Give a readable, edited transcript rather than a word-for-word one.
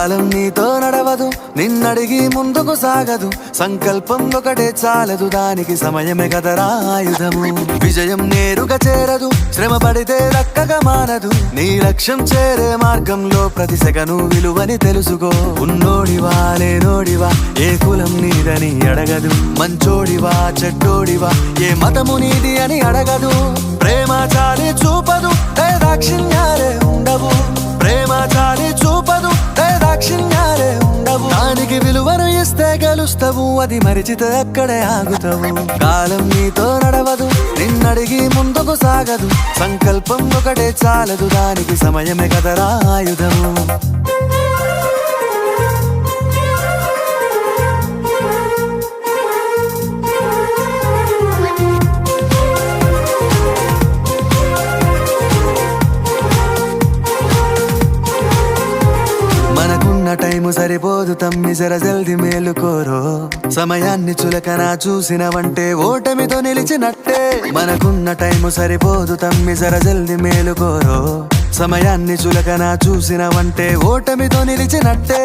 కాలం నీతో నడవదు, నిన్నడిగి ముందుకు సాగదు. సంకల్పం ఒకటే చాలదు, దానికి సమయమే కదరా ఆయుధము. విజయం నేరుగా చేరదు, శ్రమ పడితే దక్కగా మానదు. నీ లక్ష్యం చేరే మార్గంలో ప్రతి సెకను విలువని తెలుసుకో. ఉన్నోడివా లేనోడివా, ఏ కులం నీదని అడగదు. మంచోడివా చెడ్డోడివా, ఏ మతము నీది అని అడగదు. ప్రేమ చాలి చూపదు, దాక్షిణ్యాలే ఉండవు. ప్రేమ చాలి చూపదు, దాక్షిణ్యాలే ఉండవు. దానికి విలువను ఇస్తే గెలుస్తావు, అది మరిచితే అక్కడే ఆగుతావు. కాలం నీతో నడవదు, నిన్నడిగి ముందుకు సాగదు. సంకల్పం ఒకటే చాలదు, దానికి సమయమే కదరా ఆయుధము. టైము సరిపోదు తమ్మి, జర జల్ది మేలుకోరో. సమయాన్ని చులకన చూసినవంటే ఓటమితో నిలిచినట్టే. మనకున్న టైము సరిపోదు తమ్మి, జర జల్ది మేలుకోరో. సమయాన్ని చులకన చూసినవంటే ఓటమితో నిలిచినట్టే.